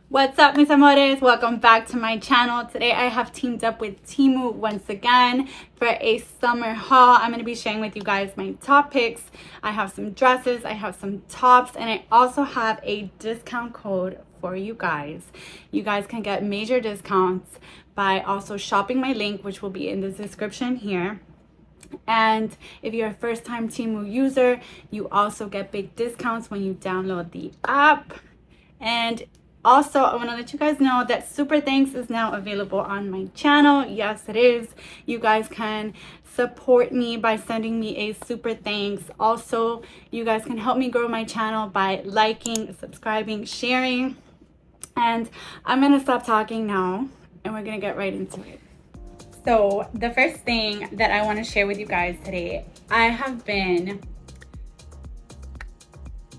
What's up, mis amores? Welcome back to my channel. Today I have teamed up with Temu once again for a summer haul. I'm going to be sharing with you guys my top picks. I have some dresses, I have some tops, and I also have a discount code for you guys. You guys can get major discounts by also shopping my link, which will be in the description here. And if you're a first-time Temu user, you also get big discounts when you download the app. And also, I want to let you guys know that Super Thanks is now available on my channel. Yes, it is. You guys can support me by sending me a Super Thanks. Also, you guys can help me grow my channel by liking, subscribing, sharing. And I'm going to stop talking now, and we're going to get right into it. So, the first thing that I want to share with you guys today, I have been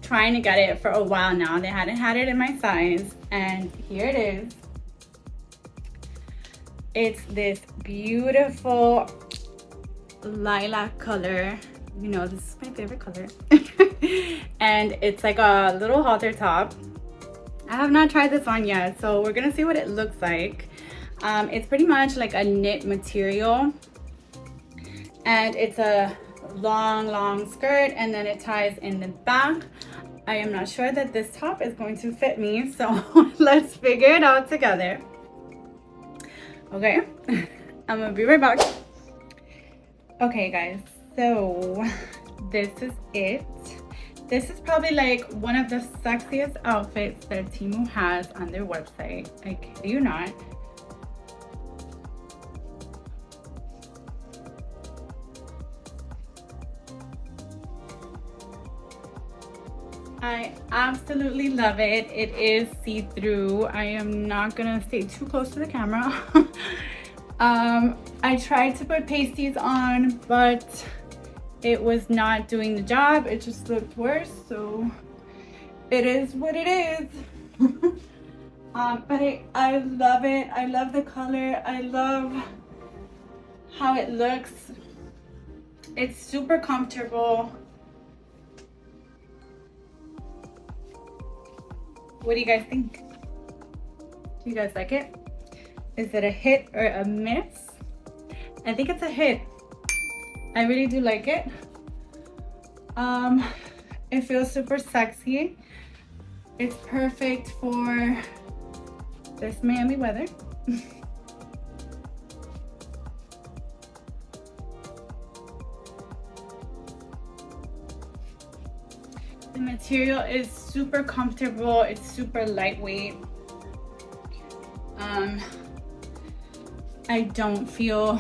trying to get it for a while now. They hadn't had it in my size, and here it is. It's this beautiful lilac color. You know, this is my favorite color. And it's like a little halter top. I have not tried this on yet, so we're gonna see what it looks like. It's pretty much like a knit material, and it's a long skirt, and then it ties in the back. I am not sure that this top is going to fit me, so let's figure it out together. Okay, I'm gonna be right back. Okay guys, so this is it. This is probably like one of the sexiest outfits that Temu has on their website. I kid you not. I absolutely love it. It is see-through. I am not gonna stay too close to the camera. I tried to put pasties on, but it was not doing the job. It just looked worse, so it is what it is. But I love it. I love the color. I love how it looks. It's super comfortable. What do you guys think? Do you guys like it? Is it a hit or a miss? I think it's a hit. I really do like it. It feels super sexy. It's perfect for this Miami weather. The material is super comfortable. It's super lightweight. I don't feel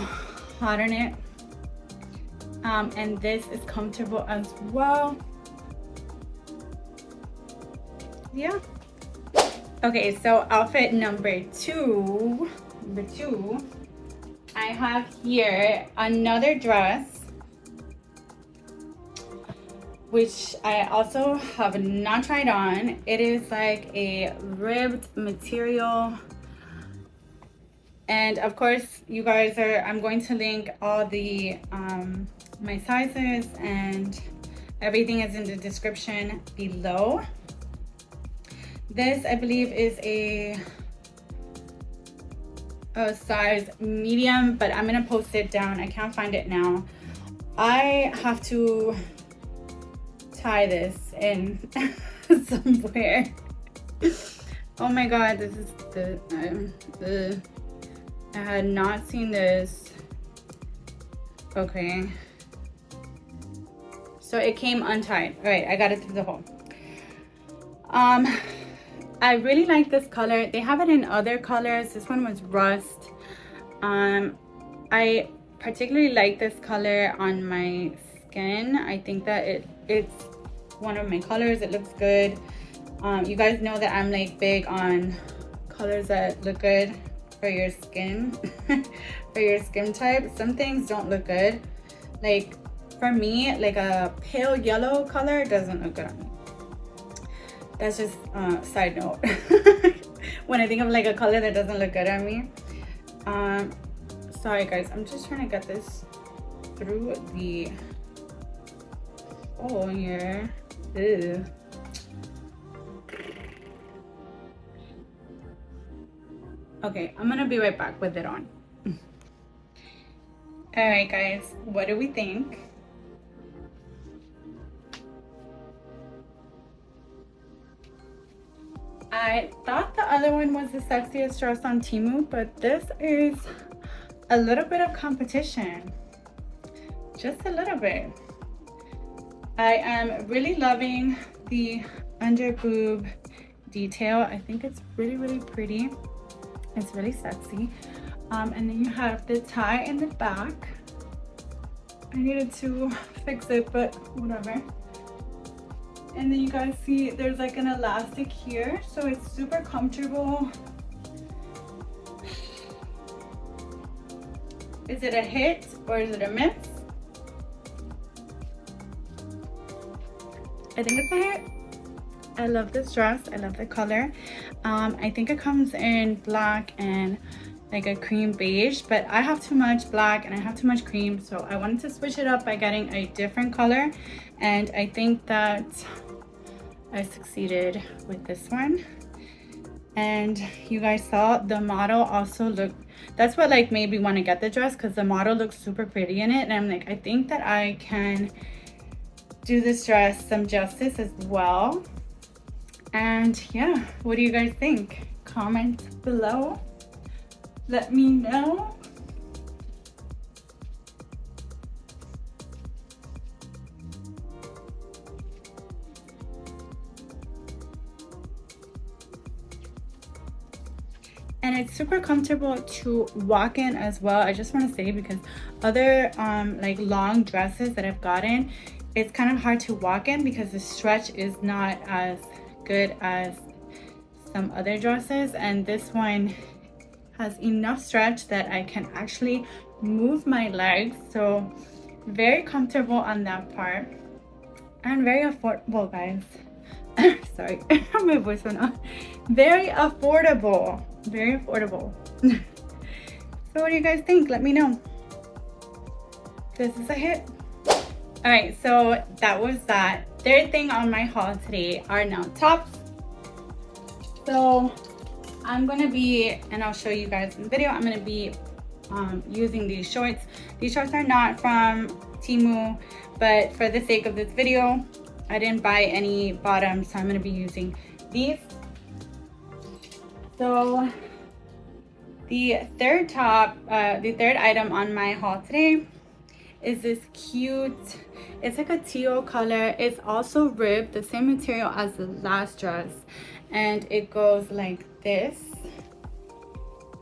hot in it. And this is comfortable as well. Yeah. Okay, so outfit number two. I have here another dress, which I also have not tried on. It is like a ribbed material. And of course, you guys I'm going to link all the, my sizes, and everything is in the description below. This, I believe, is a size medium, but I'm gonna post it down. I can't find it now. I have to tie this in somewhere. Oh my god, this is the I had not seen this. Okay, so it came untied. All right, I got it through the hole. I really like this color. They have it in other colors. This one was rust. I particularly like this color on my skin. I think that it's one of my colors. It looks good. You guys know that I'm like big on colors that look good for your skin. For your skin type. Some things don't look good. Like for me, like a pale yellow color doesn't look good on me. That's just side note. When I think of like a color that doesn't look good on me. Sorry guys, I'm just trying to get this through the hole here. Ew. Okay, I'm gonna be right back with it on. All right, guys, what do we think? I thought the other one was the sexiest dress on Temu, but this is a little bit of competition. Just a little bit. I am really loving the under boob detail. I think it's really, really pretty. It's really sexy. And then you have the tie in the back. I needed to fix it, but whatever. And then you guys see there's like an elastic here, so it's super comfortable. Is it a hit or is it a miss? I think it's a hit. I love this dress. I love the color. I think it comes in black and like a cream beige, but I have too much black and I have too much cream, so I wanted to switch it up by getting a different color, and I think that I succeeded with this one. And you guys saw the model also looked, that's what like made me want to get the dress, because the model looks super pretty in it, and I'm like, I think that I can do this dress some justice as well. And yeah, what do you guys think? Comment below, let me know. And it's super comfortable to walk in as well. I just want to say, because other like long dresses that I've gotten, it's kind of hard to walk in because the stretch is not as good as some other dresses, and this one has enough stretch that I can actually move my legs, so very comfortable on that part and very affordable, guys. Sorry, my voice went off. Very affordable, very affordable. So what do you guys think? Let me know. This is a hit. All right, so that was that. Third thing on my haul today are now tops. So I'm gonna be, and I'll show you guys in the video, I'm gonna be using these shorts. These shorts are not from Temu, but for the sake of this video, I didn't buy any bottoms, so I'm gonna be using these. So the third item on my haul today is this cute, it's like a teal color. It's also ribbed, the same material as the last dress, and it goes like this.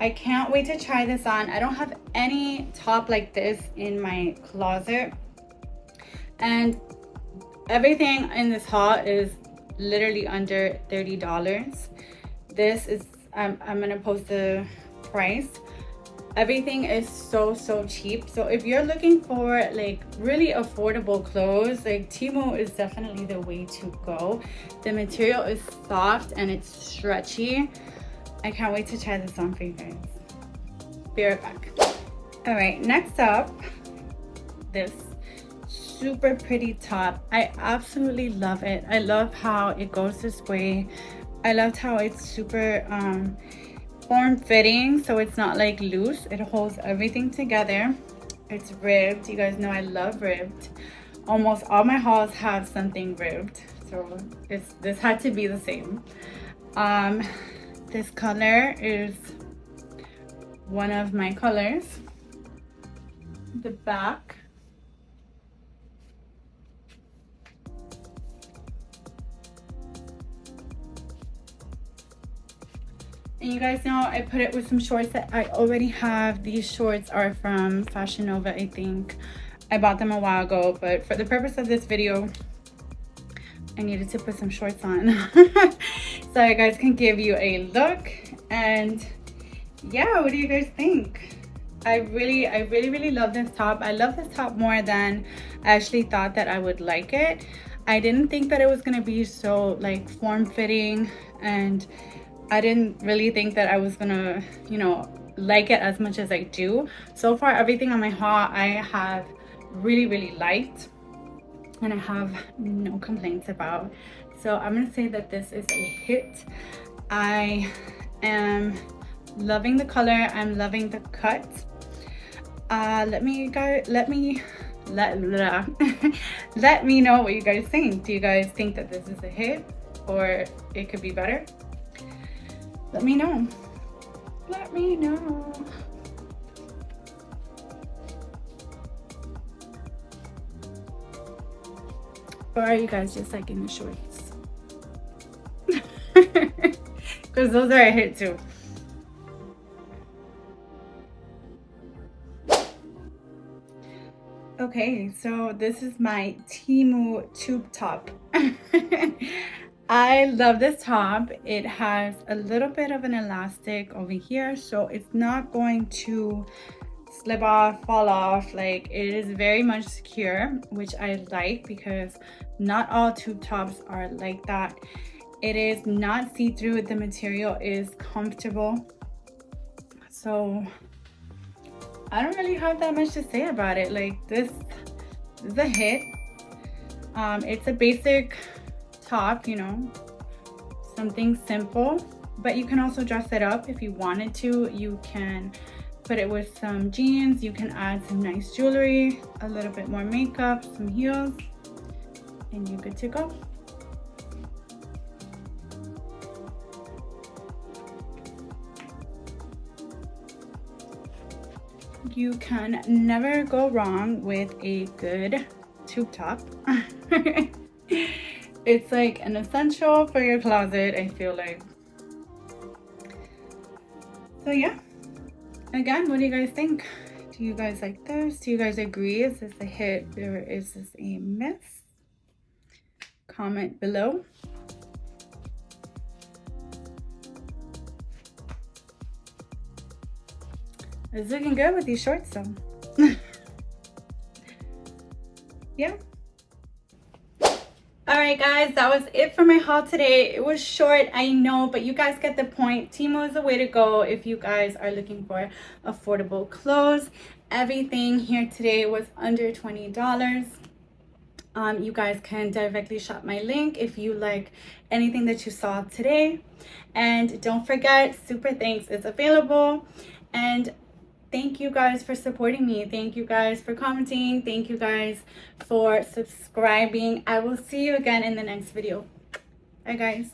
I can't wait to try this on. I don't have any top like this in my closet, and everything in this haul is literally under $30. This is I'm gonna post the price. Everything is so cheap, so if you're looking for like really affordable clothes, like Temu is definitely the way to go. The material is soft and it's stretchy. I can't wait to try this on for you guys. Be right back. All right, next up, this super pretty top. I absolutely love it. I love how it goes this way. I loved how it's super form-fitting, so it's not like loose. It holds everything together. It's ribbed. You guys know I love ribbed. Almost all my hauls have something ribbed, so this had to be the same. This color is one of my colors. The back, and you guys know I put it with some shorts that I already have. These shorts are from Fashion Nova, I think. I bought them a while ago, but for the purpose of this video, I needed to put some shorts on. So you guys can give you a look. And yeah, what do you guys think? I really love this top. I love this top more than I actually thought that I would like it. I didn't think that it was gonna be so like form-fitting, and I didn't really think that I was gonna, you know, like it as much as I do. So far, everything on my haul I have really liked, and I have no complaints about. So I'm gonna say that this is a hit. I am Loving the color. I'm loving the cut. Let me let me know what you guys think. Do you guys think that this is a hit or it could be better? Let me know. Let me know. Or are you guys just liking the shorts? Because those are a hit too. Okay, so this is my Temu tube top. I love this top. It has a little bit of an elastic over here, so it's not going to slip off, fall off. Like, it is very much secure, which I like because not all tube tops are like that. It is not see-through. The material is comfortable. So I don't really have that much to say about it. Like, this is a hit. It's a basic top, you know, something simple, but you can also dress it up if you wanted to. You can put it with some jeans, you can add some nice jewelry, a little bit more makeup, some heels, and you're good to go. You can never go wrong with a good tube top. It's like an essential for your closet, I feel like. So yeah, again, what do you guys think? Do you guys like this? Do you guys agree? Is this a hit or is this a miss? Comment below. It's looking good with these shorts though. Yeah. Alright guys, that was it for my haul today. It was short, I know, but you guys get the point. Temu is the way to go if you guys are looking for affordable clothes. Everything here today was under $20. You guys can directly shop my link if you like anything that you saw today. And don't forget, Super Thanks is available. And thank you guys for supporting me. Thank you guys for commenting. Thank you guys for subscribing. I will see you again in the next video. Bye guys.